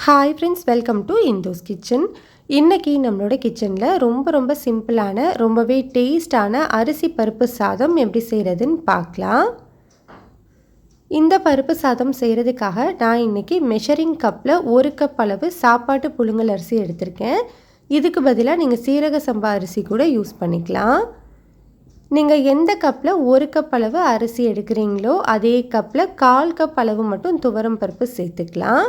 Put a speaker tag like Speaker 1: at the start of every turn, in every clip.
Speaker 1: Hi friends, welcome to Indu's kitchen. இன்றைக்கி நம்மளோட கிச்சனில் ரொம்ப சிம்பிளான ரொம்பவே டேஸ்டான அரிசி பருப்பு சாதம் எப்படி செய்கிறதுன்னு பார்க்கலாம். இந்த பருப்பு சாதம் செய்கிறதுக்காக நான் இன்றைக்கி மெஷரிங் கப்பில் 1 கப் அளவு சாப்பாட்டு புழுங்கல் அரிசி எடுத்திருக்கேன். இதுக்கு பதிலாக நீங்கள் சீரக சம்பா அரிசி கூட யூஸ் பண்ணிக்கலாம். நீங்கள் எந்த கப்பில் 1 கப் அளவு அரிசி எடுக்கிறீங்களோ அதே கப்பில் 1/4 கப் அளவு மட்டும் துவரம் பருப்பு சேர்த்துக்கலாம்.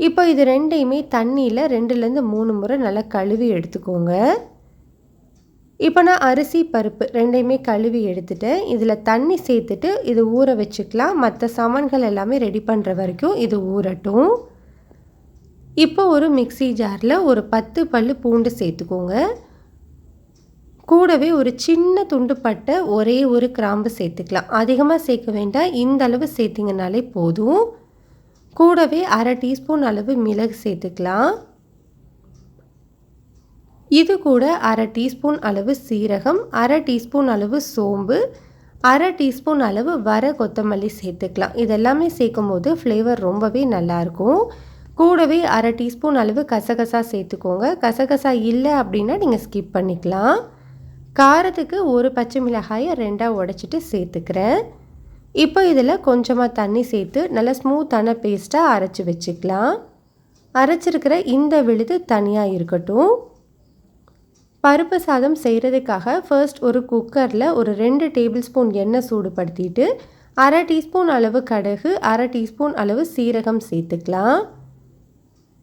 Speaker 1: இப்போ இது ரெண்டையுமே தண்ணியில் 2லேருந்து 3 முறை நல்லா கழுவி எடுத்துக்கோங்க. இப்போ நான் அரிசி பருப்பு ரெண்டையுமே கழுவி எடுத்துட்டேன். இதில் தண்ணி சேர்த்துட்டு இது ஊற வச்சுக்கலாம். மற்ற சாமான்கள் எல்லாமே ரெடி பண்ணுற வரைக்கும் இது ஊறட்டும். இப்போ ஒரு மிக்ஸி ஜாரில் ஒரு 10 பல்லு பூண்டு சேர்த்துக்கோங்க. கூடவே ஒரு சின்ன துண்டு பட்டை, ஒரே ஒரு கிராம்பு சேர்த்துக்கலாம். அதிகமாக சேர்க்க வேண்டாம், இந்த அளவு சேர்த்திங்கனாலே போதும். கூடவே 1/2 டீஸ்பூன் அளவு மிளகு சேர்த்துக்கலாம். இது கூட 1/2 டீஸ்பூன் அளவு சீரகம், 1/2 டீஸ்பூன் அளவு சோம்பு, 1/2 டீஸ்பூன் அளவு வர கொத்தமல்லி சேர்த்துக்கலாம். இதெல்லாமே சேர்க்கும் போது ஃப்ளேவர் ரொம்பவே நல்லாயிருக்கும். கூடவே 1/2 டீஸ்பூன் அளவு கசகசா சேர்த்துக்கோங்க. கசகசா இல்லை அப்படின்னா நீங்கள் ஸ்கிப் பண்ணிக்கலாம். காரத்துக்கு ஒரு பச்சை மிளகாயை 2ஆக உடைச்சிட்டு சேர்த்துக்கிறேன். இப்போ இதில் கொஞ்சமாக தண்ணி சேர்த்து நல்லா ஸ்மூத்தான பேஸ்ட்டாக அரைச்சி வச்சுக்கலாம். அரைச்சிருக்கிற இந்த விழுது தனியாக இருக்கட்டும். பருப்பு சாதம் செய்கிறதுக்காக ஃபர்ஸ்ட் ஒரு குக்கரில் ஒரு 2 டேபிள் ஸ்பூன் எண்ணெய் சூடுபடுத்திட்டு 1/2 டீஸ்பூன் அளவு கடுகு, 1/2 டீஸ்பூன் அளவு சீரகம் சேர்த்துக்கலாம்.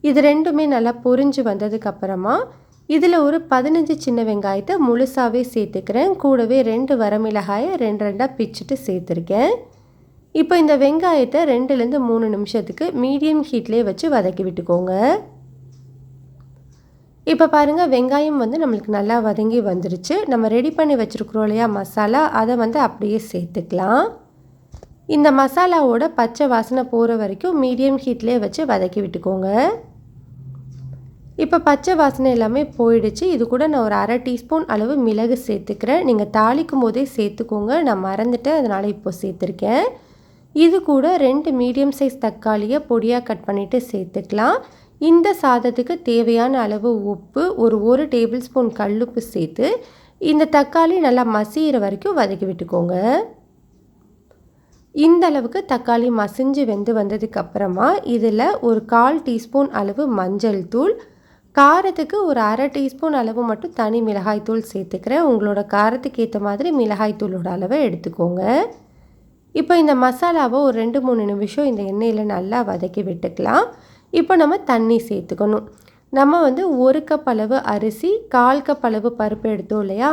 Speaker 1: இது ரெண்டுமே நல்லா பொரிஞ்சு வந்ததுக்கப்புறமா இதில் ஒரு 15 சின்ன வெங்காயத்தை முழுசாகவே சேர்த்துக்கிறேன். கூடவே 2 வரமிளகாயை 2 பிச்சுட்டு சேர்த்துருக்கேன். இப்போ இந்த வெங்காயத்தை 2லேருந்து 3 நிமிஷத்துக்கு மீடியம் ஹீட்லேயே வச்சு வதக்கி விட்டுக்கோங்க. இப்போ பாருங்கள், வெங்காயம் நம்மளுக்கு நல்லா வதங்கி வந்துருச்சு. நம்ம ரெடி பண்ணி வச்சுருக்குறோம் இல்லையா மசாலா, அதை அப்படியே சேர்த்துக்கலாம். இந்த மசாலாவோட பச்சை வாசனை போகிற வரைக்கும் மீடியம் ஹீட்லேயே வச்சு வதக்கி விட்டுக்கோங்க. இப்போ பச்சை வாசனை எல்லாமே போயிடுச்சு. இது கூட நான் ஒரு 1/2 டீஸ்பூன் அளவு மிளகு சேர்த்துக்கிறேன். நீங்கள் தாளிக்கும் போதே சேர்த்துக்கோங்க, நான் மறந்துட்டேன், அதனால் இப்போ சேர்த்துருக்கேன். இது கூட 2 மீடியம் சைஸ் தக்காளியை பொடியாக கட் பண்ணிவிட்டு சேர்த்துக்கலாம். இந்த சாதத்துக்கு தேவையான அளவு உப்பு, ஒரு டேபிள் ஸ்பூன் கல்லுப்பு சேர்த்து இந்த தக்காளி நல்லா மசிகிற வரைக்கும் வதக்கி விட்டுக்கோங்க. இந்த அளவுக்கு தக்காளி மசிஞ்சு வெந்து வந்ததுக்கப்புறமா இதில் ஒரு 1/4 டீஸ்பூன் அளவு மஞ்சள் தூள், காரத்துக்கு ஒரு 1/2 டீஸ்பூன் அளவு மட்டும் தனி மிளகாய்த்தூள் சேர்த்துக்கிறேன். உங்களோட காரத்துக்கு ஏற்ற மாதிரி மிளகாய்த்தூளோட அளவை எடுத்துக்கோங்க. இப்போ இந்த மசாலாவை ஒரு 2-3 நிமிஷம் இந்த எண்ணெயில் நல்லா வதக்கி விட்டுக்கலாம். இப்போ நம்ம தண்ணி சேர்த்துக்கணும். நம்ம 1 கப் அளவு அரிசி, 1/4 கப் அளவு பருப்பு எடுத்தோம் இல்லையா,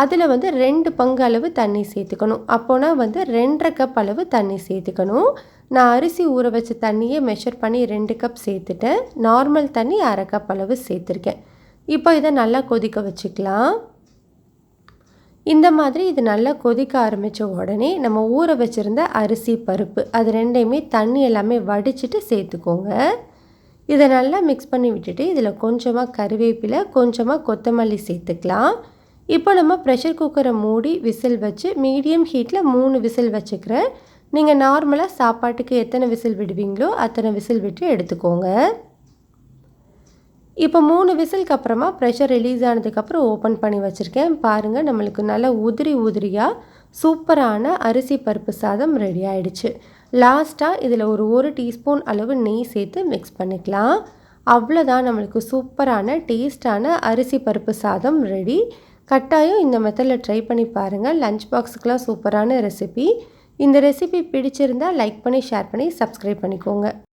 Speaker 1: அதில் 2 பங்கு அளவு தண்ணி சேர்த்துக்கணும். அப்போனா 2.5 கப் அளவு தண்ணி சேர்த்துக்கணும். நான் அரிசி ஊற வச்ச தண்ணியை மெஷர் பண்ணி 2 கப் சேர்த்துட்டேன். நார்மல் தண்ணி 1/2 கப் அளவு சேர்த்துருக்கேன். இப்போ இதை நல்லா கொதிக்க வச்சுக்கலாம். இந்த மாதிரி இது நல்லா கொதிக்க ஆரம்பித்த உடனே நம்ம ஊற வச்சுருந்த அரிசி பருப்பு அது ரெண்டையுமே தண்ணி எல்லாமே வடிச்சிட்டு சேர்த்துக்கோங்க. இதை நல்லா மிக்ஸ் பண்ணி விட்டுட்டு இதில் கொஞ்சமாக கருவேப்பிலை, கொஞ்சமாக கொத்தமல்லி சேர்த்துக்கலாம். இப்போ நம்ம ப்ரெஷர் குக்கரை மூடி விசில் வச்சு மீடியம் ஹீட்டில் 3 விசில் வச்சுக்கிறேன். நீங்கள் நார்மலாக சாப்பாட்டுக்கு எத்தனை விசில் விடுவீங்களோ அத்தனை விசில் விட்டு எடுத்துக்கோங்க. இப்போ 3 விசிலுக்கு அப்புறமா ப்ரெஷர் ரிலீஸ் ஆனதுக்கப்புறம் ஓப்பன் பண்ணி வச்சுருக்கேன். பாருங்கள், நம்மளுக்கு நல்லா உதிரியாக சூப்பரான அரிசி பருப்பு சாதம் ரெடி ஆகிடுச்சு. லாஸ்ட்டாக இதில் ஒரு டீஸ்பூன் அளவு நெய் சேர்த்து மிக்ஸ் பண்ணிக்கலாம். அவ்வளோதான், நம்மளுக்கு சூப்பரான டேஸ்டான அரிசி பருப்பு சாதம் ரெடி. கட்டாயம் இந்த மெத்தடில் ட்ரை பண்ணி பாருங்கள். லஞ்ச் பாக்ஸுக்கெலாம் சூப்பரான ரெசிபி. இந்த ரெசிபி பிடிச்சிருந்தால் லைக் பண்ணி, ஷேர் பண்ணி, சப்ஸ்கிரைப் பண்ணிக்கோங்க.